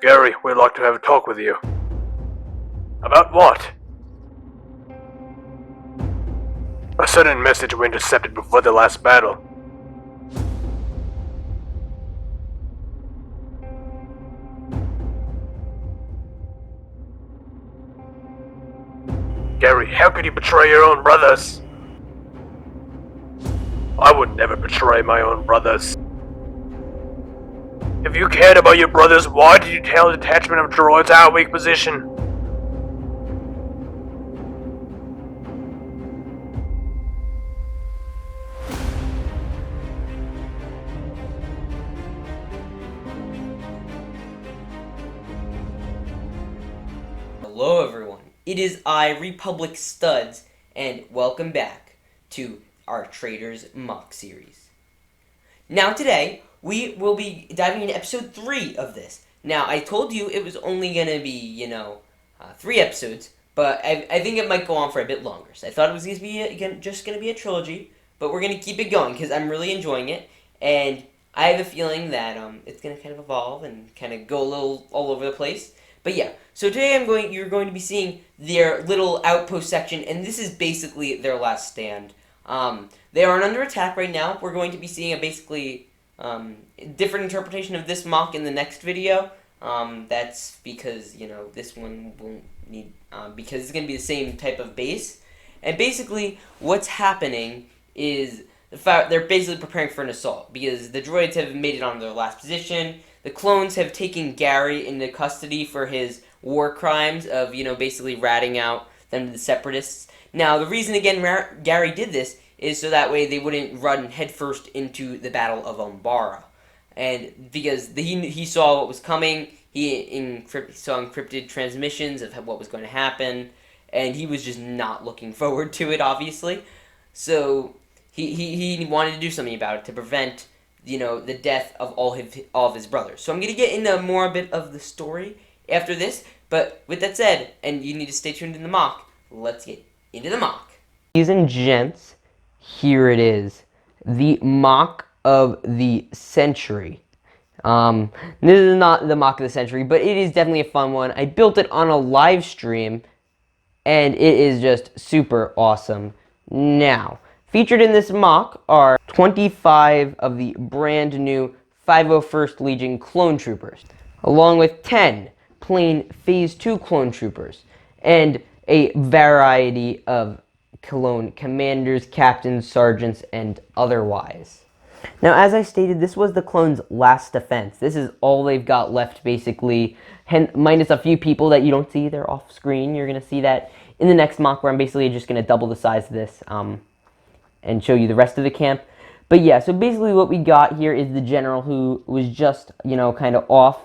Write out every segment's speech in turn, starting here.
Gary, we'd like to have a talk with you. About what? A sudden message we intercepted before the last battle. Gary, how could you betray your own brothers? I would never betray my own brothers. If you cared about your brothers, why did you tell a detachment of droids our weak position? Hello everyone, it is I, Republic Studs, and welcome back to our Traitors mock series. Now today, we will be diving into episode 3 of this. Now, I told you it was only going to be, 3 episodes, but I think it might go on for a bit longer. So I thought it was going to be just going to be a trilogy, but we're going to keep it going because I'm really enjoying it, and I have a feeling that it's going to kind of evolve and kind of go a little all over the place. But yeah, so today you're going to be seeing their little outpost section, and this is basically their last stand. They aren't under attack right now. We're going to be seeing a basically different interpretation of this mock in the next video. That's because, this one won't need, because it's going to be the same type of base. And basically, what's happening is they're basically preparing for an assault, because the droids have made it on their last position. The clones have taken Gary into custody for his war crimes of, basically ratting out them to the Separatists. Now, the reason, again, Gary did this is so that way they wouldn't run headfirst into the Battle of Umbara. And because he saw what was coming, he saw encrypted transmissions of what was going to happen, and he was just not looking forward to it, obviously. So he wanted to do something about it to prevent the death of all of his brothers. So I'm going to get into a bit of the story after this, but with that said, and you need to stay tuned in the mock, let's get into the mock. Ladies and gents, here it is. The mock of the century. This is not the mock of the century, but it is definitely a fun one. I built it on a live stream, and it is just super awesome. Now, featured in this mock are 25 of the brand new 501st Legion clone troopers, along with 10 plain Phase 2 clone troopers, and a variety of clone commanders, captains, sergeants, and otherwise. Now, as I stated, this was the clones' last defense. This is all they've got left, basically, minus a few people that you don't see. They're off screen. You're going to see that in the next mock, where I'm basically just going to double the size of this and show you the rest of the camp. But yeah, so basically what we got here is the general who was just, kind of off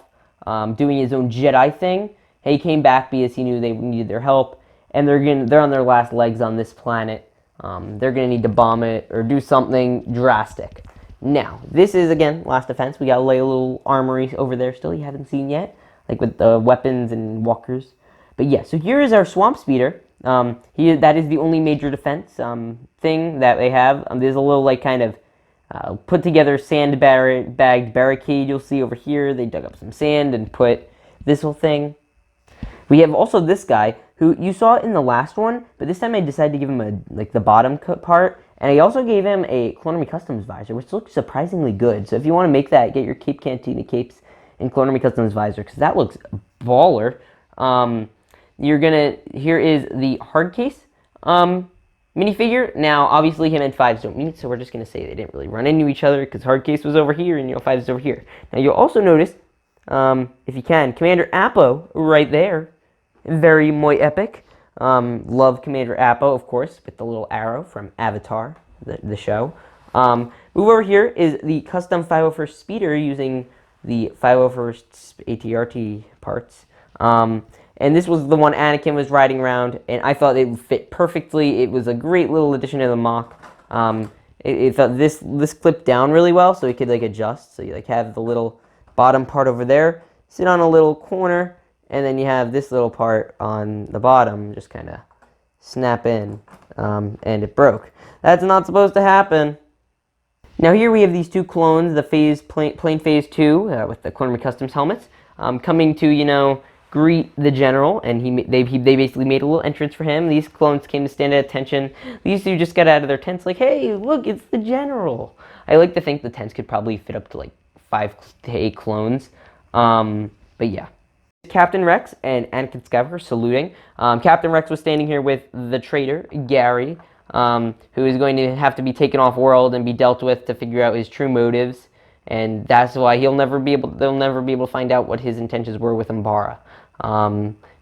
doing his own Jedi thing. He came back because he knew they needed their help, and they're on their last legs on this planet. They're going to need to bomb it or do something drastic. Now, this is, again, last defense. We got to lay a little armory over there still you haven't seen yet, like with the weapons and walkers. But yeah, so here is our Swamp Speeder. That is the only major defense thing that they have. There's a little, kind of put together sand-bagged barricade you'll see over here. They dug up some sand and put this whole thing. We have also this guy, who you saw in the last one, but this time I decided to give him the bottom part, and I also gave him a Clone Army Customs visor, which looks surprisingly good. So if you want to make that, get your Cape Cantina capes in Clone Army Customs visor, because that looks baller. Here is the hard case minifigure. Now, obviously, him and Fives don't meet, so we're just going to say they didn't really run into each other, because hard case was over here, and, Fives is over here. Now, you'll also notice, if you can, Commander Appo right there. Very muy epic. Love Commander Appo, of course, with the little arrow from Avatar, the show. Move over here is the custom 501st Speeder using the 501st ATRT parts. And this was the one Anakin was riding around, and I thought it would fit perfectly. It was a great little addition to the mock. It thought this clipped down really well, so it could adjust. So you have the little bottom part over there, sit on a little corner, and then you have this little part on the bottom, just kind of snap in, and it broke. That's not supposed to happen. Now here we have these two clones, the plain Phase 2 with the Clone Army Customs helmets. coming to, greet the general, and they basically made a little entrance for him. These clones came to stand at attention. These two just got out of their tents like, hey, look, it's the general. I like to think the tents could probably fit up to like 5 to 8 clones. But yeah. Captain Rex and Anakin Skywalker saluting. Captain Rex was standing here with the traitor, Gary, who is going to have to be taken off world and be dealt with to figure out his true motives. And that's why they'll never be able to find out what his intentions were with Umbara.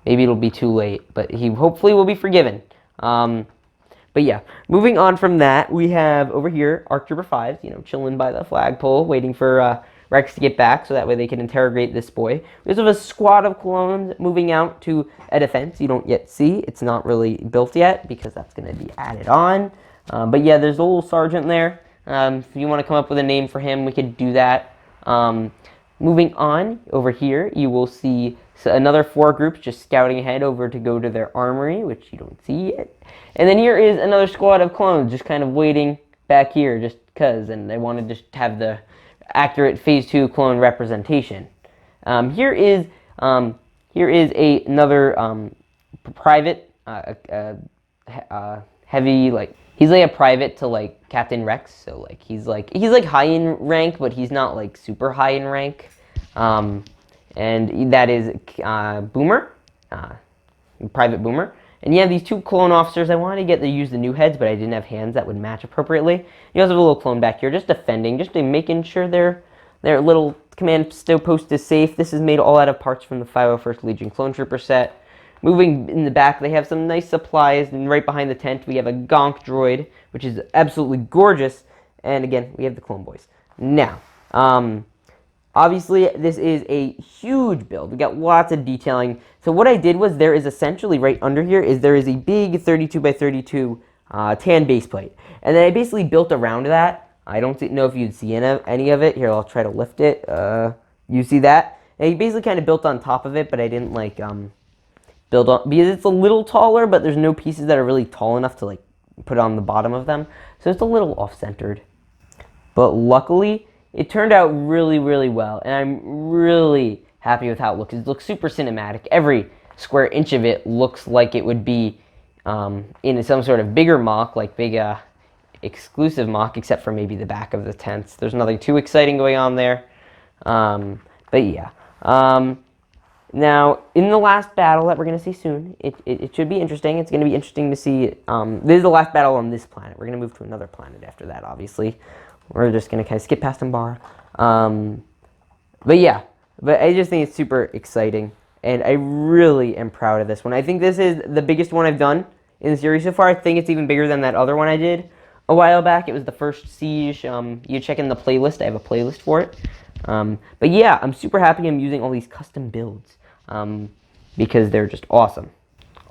Maybe it'll be too late, but he hopefully will be forgiven. But yeah, moving on from that, we have over here ARC Trooper 5s, chilling by the flagpole, waiting for Rex to get back so that way they can interrogate this boy. We also have a squad of clones moving out to a defense you don't yet see. It's not really built yet because that's going to be added on. But yeah, there's a little sergeant there. If you want to come up with a name for him, we could do that. Moving on, over here, you will see another 4 groups just scouting ahead over to go to their armory, which you don't see yet. And then here is another squad of clones just kind of waiting back here just because, and they wanted to have the accurate Phase 2 clone representation. Here is another private, heavy, like, he's like a private to like Captain Rex, so like he's like high in rank, but he's not like super high in rank. And that is Boomer, Private Boomer. And you have these 2 clone officers. I wanted to use the new heads, but I didn't have hands that would match appropriately. You also have a little clone back here, just defending, just making sure their little command post is safe. This is made all out of parts from the 501st Legion Clone Trooper set. Moving in the back, they have some nice supplies, and right behind the tent, we have a Gonk droid, which is absolutely gorgeous. And again, we have the Clone Boys. Now, obviously, this is a huge build. We got lots of detailing. So what I did was there is essentially right under here there is a big 32 by 32 tan base plate. And then I basically built around that. I don't know if you'd see any of it. Here, I'll try to lift it. You see that? And I basically kind of built on top of it, but I didn't like build on, because it's a little taller, but there's no pieces that are really tall enough to like put on the bottom of them. So it's a little off-centered. But luckily, it turned out really, really well, and I'm really happy with how it looks. It looks super cinematic. Every square inch of it looks like it would be in some sort of bigger mock, like big exclusive mock, except for maybe the back of the tents. There's nothing too exciting going on there. But yeah. Now, in the last battle that we're going to see soon, it should be interesting. It's going to be interesting to see. This is the last battle on this planet. We're going to move to another planet after that, obviously. We're just going to kind of skip past Umbara. But yeah, but I just think it's super exciting. And I really am proud of this one. I think this is the biggest one I've done in the series so far. I think it's even bigger than that other one I did a while back. It was the first Siege. You check in the playlist. I have a playlist for it. But yeah, I'm super happy I'm using all these custom builds because they're just awesome.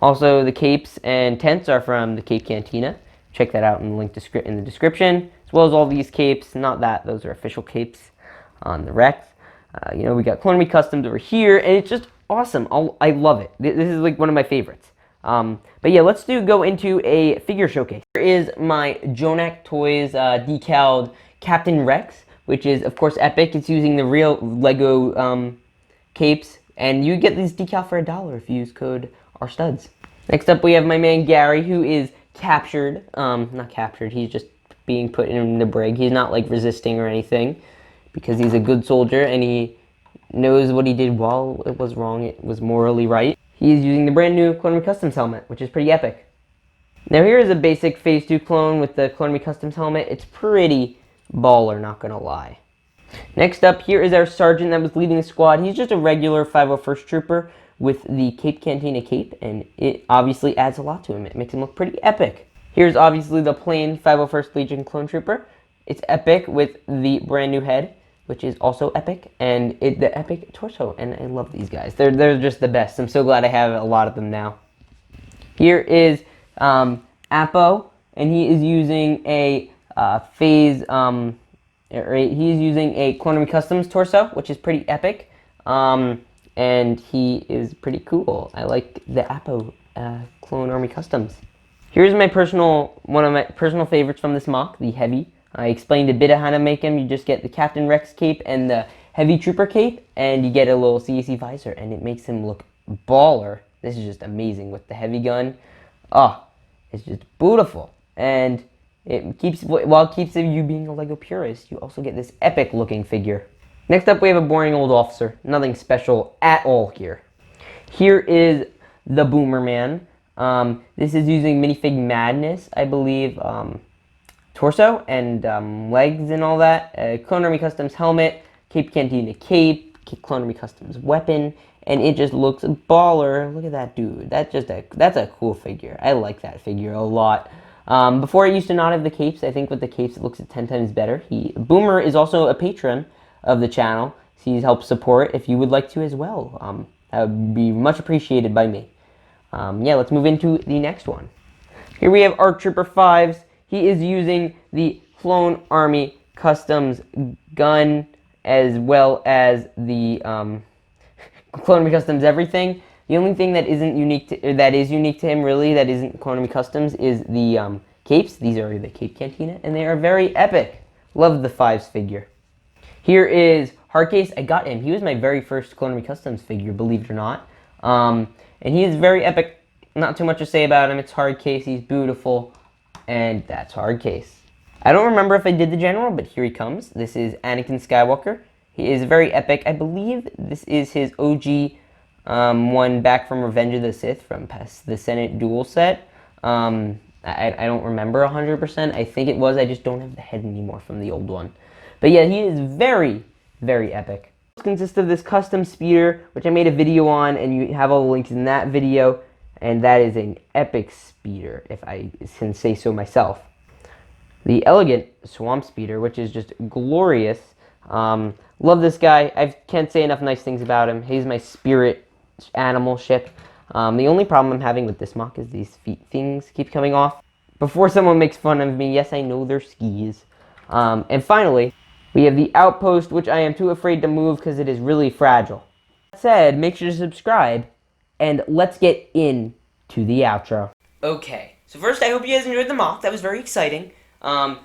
Also, the capes and tents are from the Cape Cantina. Check that out in the link in the description, as well as all these capes. Not that, those are official capes on the Rex. We got Clone Army Customs over here, and it's just awesome. I love it. This is like one of my favorites. But yeah, let's go into a figure showcase. Here is my Jonak Toys decaled Captain Rex, which is, of course, epic. It's using the real Lego capes, and you get this decal for $1 if you use code RStuds. Next up, we have my man Gary, who is captured. Not captured, he's just being put in the brig. He's not, like, resisting or anything, because he's a good soldier, and he knows what he did while it was wrong. It was morally right. He's using the brand new Clone Army Customs helmet, which is pretty epic. Now, here is a basic Phase 2 clone with the Clone Army Customs helmet. It's pretty baller, not gonna lie. Next up, here is our sergeant that was leading the squad. He's just a regular 501st trooper with the Cape Cantina cape, and it obviously adds a lot to him. It makes him look pretty epic. Here's obviously the plain 501st Legion clone trooper. It's epic with the brand new head, which is also epic, and the epic torso, and I love these guys. They're just the best. I'm so glad I have a lot of them now. Here is Apo, and he is using a he's using a Clone Army Customs torso, which is pretty epic, and he is pretty cool. I like the Apo Clone Army Customs. Here's one of my personal favorites from this mock, the Heavy. I explained a bit of how to make him. You just get the Captain Rex cape and the heavy trooper cape, and you get a little CAC visor, and it makes him look baller. This is just amazing with the heavy gun. Oh, it's just beautiful. And it keeps, while it keeps you being a LEGO purist, you also get this epic looking figure. Next up, we have a boring old officer. Nothing special at all here. Here is the Boomer Man. This is using Minifig Madness, I believe, torso and legs and all that. Clone Army Customs helmet, Cape Cantina cape, Clone Army Customs weapon, and it just looks baller. Look at that dude. That's a cool figure. I like that figure a lot. Before I used to not have the capes. I think with the capes it looks 10 times better. Boomer is also a patron of the channel. So he's helped support if you would like to as well. That would be much appreciated by me. Yeah, let's move into the next one. Here we have ARC Trooper 5s. He is using the Clone Army Customs gun as well as the Clone Army Customs everything. The only thing that is unique to him really, that isn't Clone Army Customs, is the capes. These are the Cape Cantina, and they are very epic. Love the 5s figure. Here is Hardcase. I got him. He was my very first Clone Army Customs figure, believe it or not. And he is very epic. Not too much to say about him. It's Hardcase. He's beautiful. And that's Hardcase. I don't remember if I did the general, but here he comes. This is Anakin Skywalker. He is very epic. I believe this is his OG one back from Revenge of the Sith from the Senate duel set. I don't remember 100%. I think it was. I just don't have the head anymore from the old one. But yeah, he is very, very epic. It consists of this custom speeder, which I made a video on, and you have all the links in that video. And that is an epic speeder, if I can say so myself. The elegant swamp speeder, which is just glorious. Love this guy. I can't say enough nice things about him. He's my spirit animal ship. The only problem I'm having with this mock is these feet things keep coming off. Before someone makes fun of me, yes, I know they're skis. And finally, we have the Outpost, which I am too afraid to move because it is really fragile. That said, make sure to subscribe, and let's get into the outro. Okay, so first I hope you guys enjoyed the mock. That was very exciting.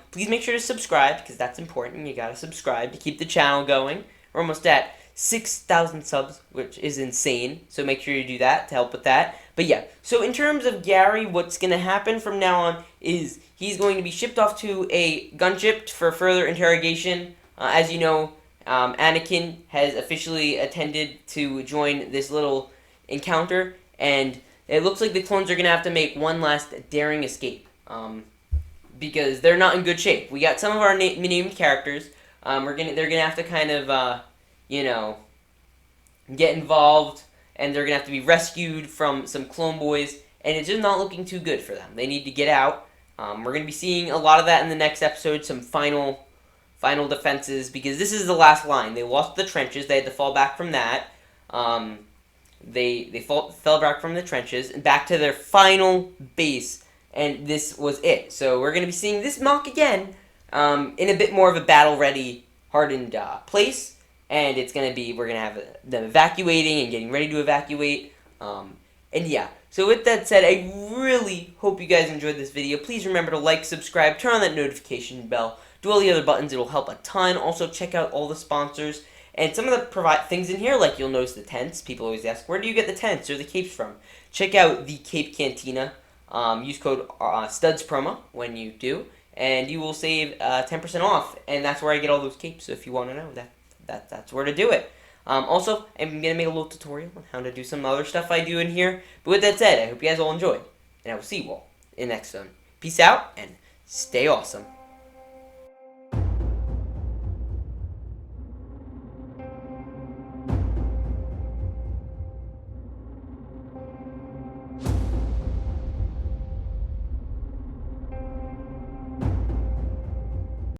Please make sure to subscribe, because that's important. You gotta subscribe to keep the channel going. We're almost at 6,000 subs, which is insane, so make sure you do that to help with that. But yeah, so in terms of Gary, what's going to happen from now on is he's going to be shipped off to a gunship for further interrogation. As you know, Anakin has officially attended to join this little encounter, and it looks like the clones are going to have to make one last daring escape, because they're not in good shape. We got some of our named characters. They're gonna have to kind of get involved, and they're gonna have to be rescued from some clone boys, and it's just not looking too good for them. They need to get out. We're gonna be seeing a lot of that in the next episode. Some final defenses, because this is the last line. They lost the trenches. They had to fall back from that. They fell back from the trenches and back to their final base, and this was it. So we're gonna be seeing this mock again in a bit more of a battle-ready, hardened place. And it's going to be, we're going to have them evacuating and getting ready to evacuate. And yeah, so with that said, I really hope you guys enjoyed this video. Please remember to like, subscribe, turn on that notification bell, do all the other buttons. It will help a ton. Also, check out all the sponsors. And some of the things in here, like you'll notice the tents. People always ask, where do you get the tents or the capes from? Check out the Cape Cantina. Use code STUDS promo when you do, and you will save 10% off. And that's where I get all those capes, so if you want to know that. That's where to do it. Also, I'm going to make a little tutorial on how to do some other stuff I do in here. But with that said, I hope you guys all enjoyed. And I will see you all in the next one. Peace out, and stay awesome.